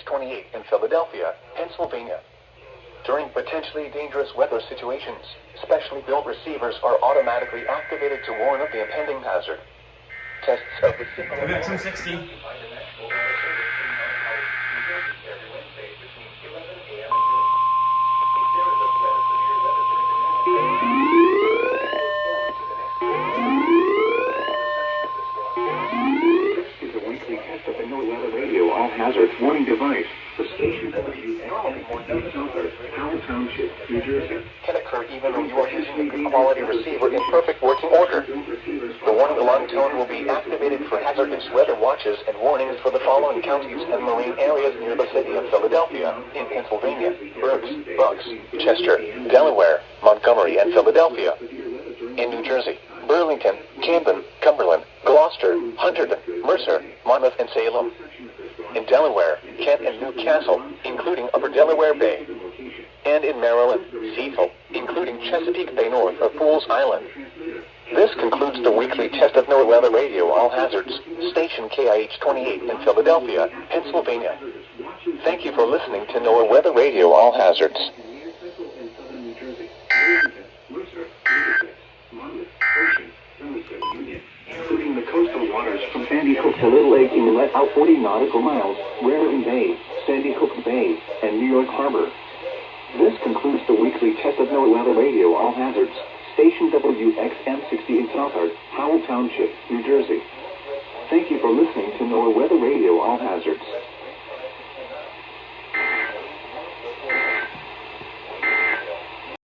KIH28 in Philadelphia, Pennsylvania. During potentially dangerous weather situations, specially built receivers are automatically activated to warn of the impending hazard. Tests of the WXM60. This is a weekly test of the NOAA Radio All Hazards Warning Device. The station Howell Township, New Jersey. Can occur even when you are using a good quality receiver in perfect working order. The warning alarm tone will be activated for hazardous weather watches and warnings for the following counties and marine areas near the city of Philadelphia, in Pennsylvania: Berks, Bucks, Chester, Delaware, Montgomery, and Philadelphia. In New Jersey: Burlington, Camden, Cumberland, Gloucester, Hunterdon, Mercer, Monmouth, and Salem. In Delaware: Kent and Newcastle, including Upper Delaware Bay. And in Maryland: Cecil, including Chesapeake Bay north of Fools Island. This concludes the weekly test of NOAA Weather Radio All Hazards, station KIH28 in Philadelphia, Pennsylvania. Thank you for listening to NOAA Weather Radio All Hazards. Including the coastal waters from Sandy Hook to Little Lake Inlet out 40 nautical miles, Raritan Bay, Sandy Hook Bay, and New York Harbor. This concludes the weekly test of NOAA Weather Radio All Hazards, station WXM60 in Southard, Howell Township, New Jersey. Thank you for listening to NOAA Weather Radio All Hazards.